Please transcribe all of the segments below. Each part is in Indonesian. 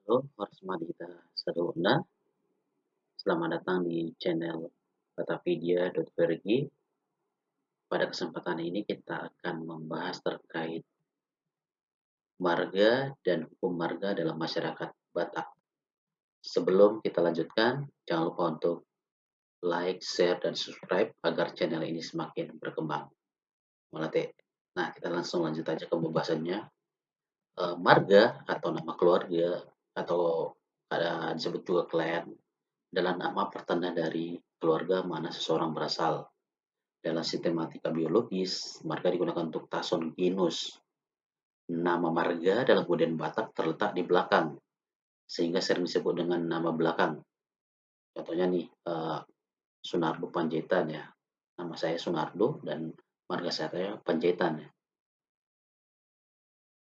Halo, Horsmadita Sadona. Selamat datang di channel Batapedia.org. Pada kesempatan ini kita akan membahas terkait marga dan hukum marga dalam masyarakat Batak. Sebelum kita lanjutkan, jangan lupa untuk like, share, dan subscribe agar channel ini semakin berkembang. Malate. Nah, kita langsung lanjut aja ke pembahasannya. Marga atau nama keluarga atau disebut juga klan adalah nama pertanda dari keluarga mana seseorang berasal. Dalam sistematika biologis, marga digunakan untuk tason genus. Nama marga dalam budaya Batak terletak di belakang, sehingga sering disebut dengan nama belakang. Contohnya nih, Sunardo Panjaitan ya. Nama saya Sunardo dan marga saya Panjaitan ya.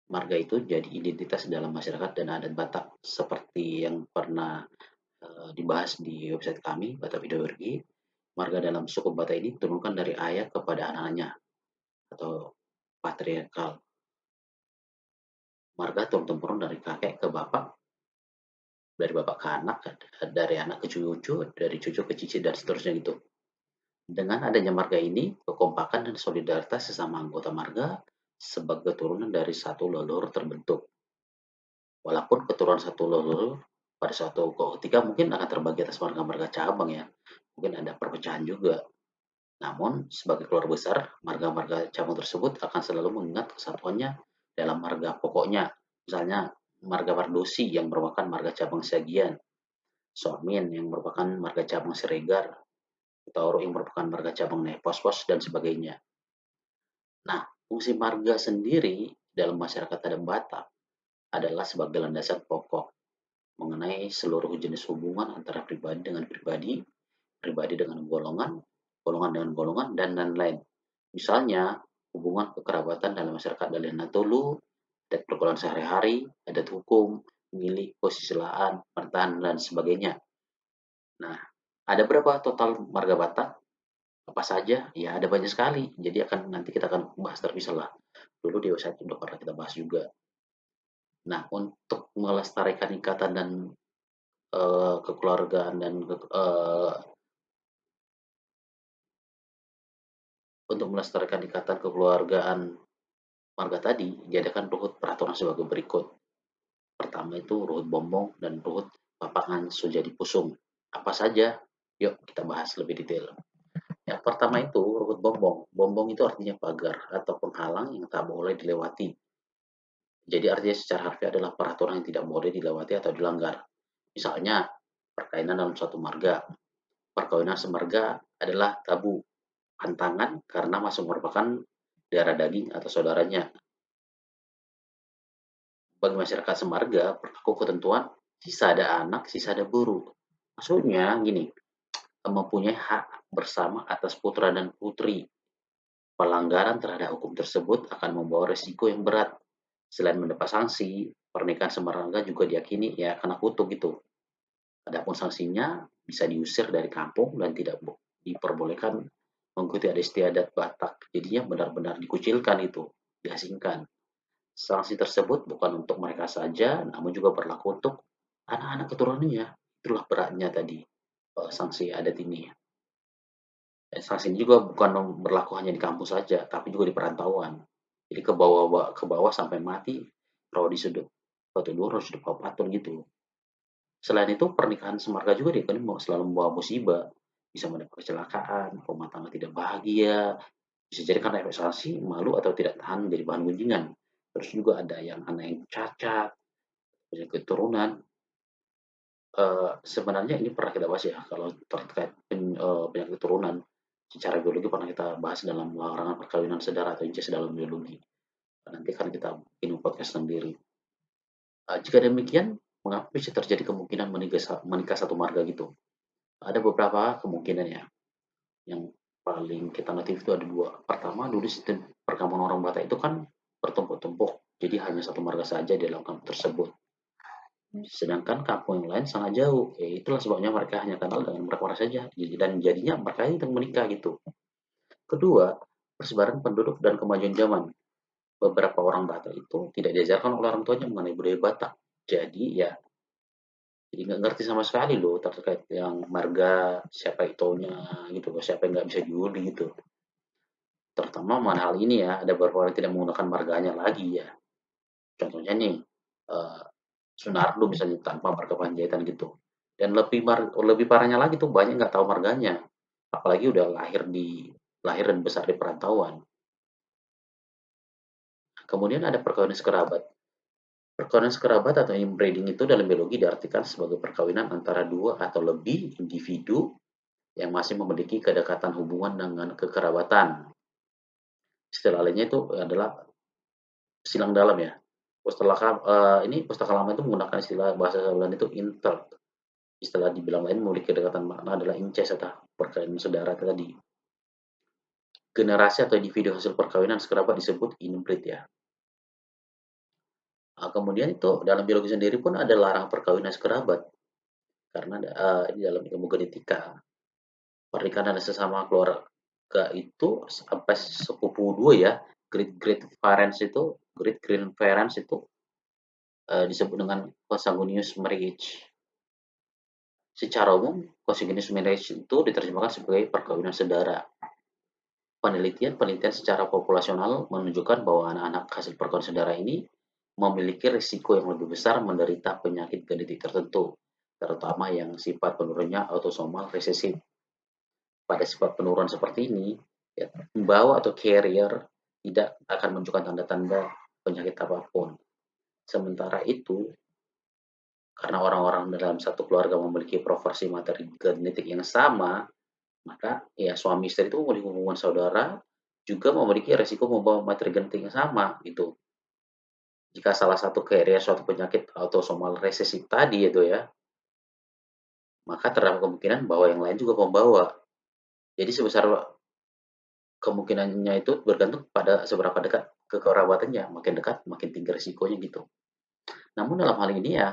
Marga itu jadi identitas dalam masyarakat dan adat Batak seperti yang pernah dibahas di website kami Batapedia.org. Marga dalam suku Batak ini diturunkan dari ayah kepada anak-anaknya atau patriarkal. Marga turun-temurun dari kakek ke bapak, dari bapak ke anak, dari anak ke cucu, dari cucu ke cicit, dan seterusnya gitu. Dengan adanya marga ini, kekompakan dan solidaritas sesama anggota marga sebagai turunan dari satu leluhur terbentuk. Walaupun keturunan satu leluhur pada suatu ketika mungkin akan terbagi atas marga-marga cabang ya, mungkin ada perpecahan juga. Namun, sebagai keluarga besar, marga-marga cabang tersebut akan selalu mengingat kesatuannya dalam marga pokoknya. Misalnya, marga Mardosi yang merupakan marga cabang Sagian, Somin yang merupakan marga cabang Siregar, Tauro yang merupakan marga cabang Nepospos, dan sebagainya. Nah, fungsi marga sendiri dalam masyarakat adat Batak adalah sebagai landasan pokok mengenai seluruh jenis hubungan antara pribadi dengan pribadi, pribadi dengan golongan, golongan dengan golongan, dan lain-lain. Misalnya, hubungan kekerabatan dalam masyarakat Dalenatulu, adat pergaulan sehari-hari, adat hukum, milik, kesusilaan, pertahanan, dan sebagainya. Nah, ada berapa total marga Batak? Apa saja? Ya, ada banyak sekali. Jadi nanti kita akan bahas terpisah lah. Dulu di website udah pernah kita bahas juga. Nah, untuk melestarikan ikatan dan kekeluargaan dan untuk melestarikan ikatan kekeluargaan marga tadi, diadakan ruhut peraturan sebagai berikut. Pertama itu ruhut bombong dan ruhut papangan sujadi pusung. Apa saja? Yuk kita bahas lebih detail. Yang pertama itu ruhut bombong. Bombong itu artinya pagar atau penghalang yang tak boleh dilewati. Jadi artinya secara harfiah adalah peraturan yang tidak boleh dilewati atau dilanggar. Misalnya, perkawinan dalam suatu marga. Perkawinan semarga adalah tabu, pantangan karena masih merupakan darah daging atau saudaranya. Bagi masyarakat semarga, berlaku ketentuan sisa ada anak, sisa ada buru. Maksudnya gini, mempunyai hak bersama atas putra dan putri. Pelanggaran terhadap hukum tersebut akan membawa resiko yang berat. Selain mendapat sanksi, pernikahan semarga juga diyakini ya kena kutuk gitu. Adapun sanksinya bisa diusir dari kampung dan tidak diperbolehkan mengikuti adat istiadat Batak. Jadinya benar-benar dikucilkan itu, diasingkan. Sanksi tersebut bukan untuk mereka saja, namun juga berlaku untuk anak-anak keturunannya. Itulah beratnya tadi sanksi adat ini. Sanksi ini juga bukan berlaku hanya di kampus saja, tapi juga di perantauan. Jadi ke bawah sampai mati, kalau di sudut batu duro, sudut papatur gitu. Selain itu, pernikahan semarga juga diakini selalu membawa musibah, bisa mendapat kecelakaan, rumah tangga tidak bahagia, bisa jadi karena efek sanksi, malu atau tidak tahan menjadi bahan gunjingan. Terus juga ada yang anak yang cacat, punya keturunan. Sebenarnya ini pernah kita bahas ya, kalau terkait penyakit keturunan, secara biologi pernah kita bahas dalam larangan perkawinan sedara atau incest dalam biologi. Nanti akan kita bikin podcast sendiri. Jika demikian, mengapa bisa terjadi kemungkinan menikah satu marga gitu? Ada beberapa kemungkinan ya. Yang paling kita notif itu ada dua. Pertama, dulu sistem perkampungan orang Batak itu kan bertumpuk-tumpuk, jadi hanya satu marga saja di dalam kampung tersebut. Sedangkan kampung yang lain sangat jauh. Itulah sebabnya mereka hanya kenal dengan mereka saja. Dan jadinya mereka itu menikah gitu. Kedua, persebaran penduduk dan kemajuan zaman. Beberapa orang Batak itu tidak diajarkan oleh orang tuanya mengenai budaya Batak. Jadi ya Jadi nggak ngerti sama sekali loh terkait yang marga, siapa itonya gitu loh, siapa yang nggak bisa diuli gitu. Terutama mengenai hal ini ya, ada beberapa orang yang tidak menggunakan marganya lagi ya. Contohnya nih, eee, Sunardo misalnya tanpa marga Panjaitan gitu. Dan lebih parahnya lagi tuh banyak nggak tahu marganya, apalagi udah lahir dan besar di perantauan. Kemudian ada perkawinan sekerabat. Perkawinan sekerabat atau inbreeding itu dalam biologi diartikan sebagai perkawinan antara dua atau lebih individu yang masih memiliki kedekatan hubungan dengan kekerabatan. Istilah lainnya itu adalah silang dalam ya. Pustaka lama itu menggunakan istilah bahasa Belanda itu interd. Istilah dibilang lain memiliki kedekatan makna adalah incest atau perkawinan saudara tadi. Generasi atau individu hasil perkawinan sekerabat disebut inbreed ya. Kemudian itu dalam biologi sendiri pun ada larangan perkawinan sekerabat karena di dalam ilmu genetika pernikahan sesama keluarga itu sampai sepupu dua ya, great grandparents itu disebut dengan consanguineous marriage. Secara umum, consanguineous marriage itu diterjemahkan sebagai perkawinan saudara. Penelitian-penelitian secara populasional menunjukkan bahwa anak-anak hasil perkawinan saudara ini memiliki risiko yang lebih besar menderita penyakit genetik tertentu, terutama yang sifat penurunnya autosomal resesif. Pada sifat penurunan seperti ini, ya, pembawa atau carrier tidak akan menunjukkan tanda-tanda penyakit apapun. Sementara itu, karena orang-orang dalam satu keluarga memiliki proporsi materi genetik yang sama, maka ya suami istri itu memiliki hubungan saudara juga memiliki resiko membawa materi genetik yang sama gitu. Jika salah satu carrier suatu penyakit autosomal resesif tadi itu ya, maka terdapat kemungkinan bahwa yang lain juga membawa. Jadi sebesar kemungkinannya itu bergantung pada seberapa dekat kekerabatannya, makin dekat makin tinggi risikonya gitu. Namun dalam hal ini ya,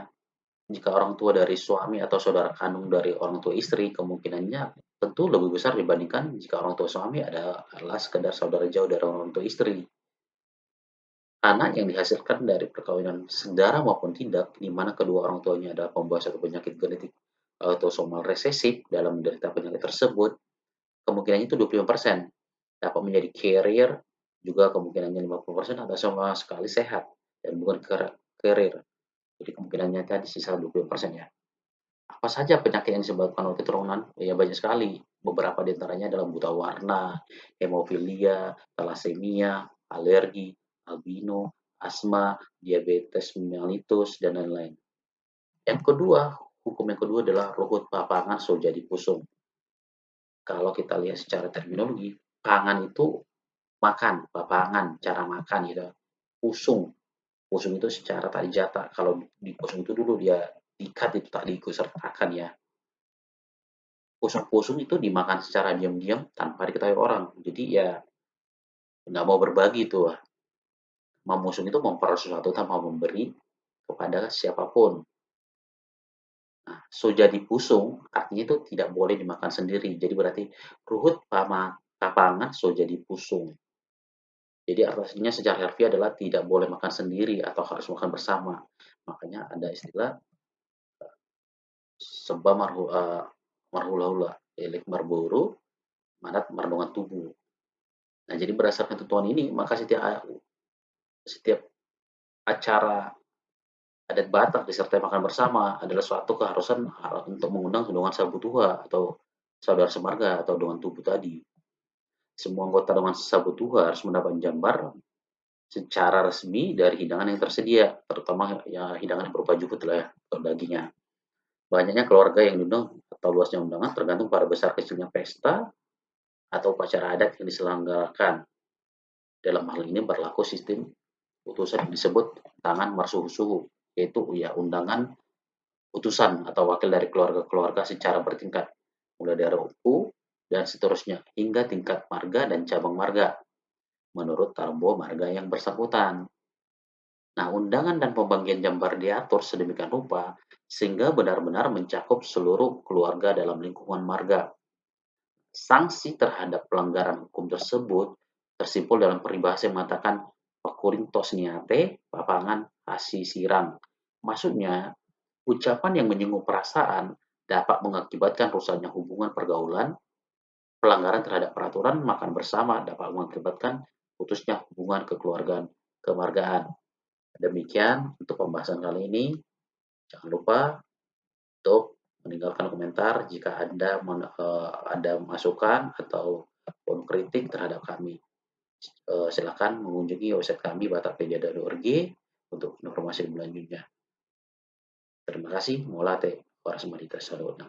jika orang tua dari suami atau saudara kandung dari orang tua istri, kemungkinannya tentu lebih besar dibandingkan jika orang tua suami adalah sekedar saudara jauh dari orang tua istri. Anak yang dihasilkan dari perkawinan saudara maupun tidak, di mana kedua orang tuanya adalah pembawa satu penyakit genetik autosomal resesif dalam menderita penyakit tersebut, kemungkinannya itu 25%. Dapat menjadi carrier, juga kemungkinannya 50% atau sama sekali sehat dan bukan carrier. Jadi kemungkinannya tadi sisa 20% ya. Apa saja penyakit yang disebabkan oleh keturunan? Ya banyak sekali. Beberapa di antaranya adalah buta warna, hemofilia, thalassemia, alergi, albino, asma, diabetes mellitus, dan lain-lain. Yang kedua, hukum yang kedua adalah ruhut papangan so jadi pusung. Kalau kita lihat secara terminologi, pangan itu makan, papangan, cara makan gitu. Pusung, pusung itu secara tadi jata. Kalau di pusung itu dulu dia ikat itu tak diikutsertakan ya. Pusung-pusung itu dimakan secara diam-diam tanpa diketahui orang. Jadi ya nggak mau berbagi tuh. Memusung itu memperoleh sesuatu tanpa memberi kepada siapapun. Nah, so jadi pusung artinya itu tidak boleh dimakan sendiri. Jadi berarti ruhut papangan so jadi pusung. Jadi artinya secara harfiah adalah tidak boleh makan sendiri atau harus makan bersama. Makanya ada istilah seba marhula-hula, elik marburu, manat mardongan tubuh. Nah, jadi berdasarkan ketentuan ini, maka setiap acara adat Batak disertai makan bersama adalah suatu keharusan untuk mengundang dengan sabu tua atau saudara semarga atau dengan tubuh tadi. Semua anggota dengan sabu tua harus mendapat jambar secara resmi dari hidangan yang tersedia, terutama ya hidangan yang berupa jukut lah ya, atau dagingnya. Banyaknya keluarga yang diundang atau luasnya undangan tergantung pada besar kecilnya pesta atau upacara adat yang diselenggarakan. Dalam hal ini berlaku sistem utusan yang disebut tangan marsuhu-suhu, yaitu ya undangan utusan atau wakil dari keluarga-keluarga secara bertingkat, mulai dari empu dan seterusnya hingga tingkat marga dan cabang marga menurut Tarbo marga yang bersangkutan. Nah, undangan dan pembagian jambar diatur sedemikian rupa sehingga benar-benar mencakup seluruh keluarga dalam lingkungan marga. Sanksi terhadap pelanggaran hukum tersebut tersimpul dalam peribahasa yang mengatakan pakuring tos niate, papangan hasi sirang. Maksudnya, Ucapan yang menyinggung perasaan dapat mengakibatkan rusaknya hubungan pergaulan, pelanggaran terhadap peraturan makan bersama dapat mengakibatkan putusnya hubungan kekeluargaan. Demikian untuk pembahasan kali ini. Jangan lupa untuk meninggalkan komentar jika Anda ada masukan atau kritik terhadap kami. Silakan mengunjungi website kami batakpedia.org untuk informasi selanjutnya. Terima kasih. Mola te. Waras Marita Salona.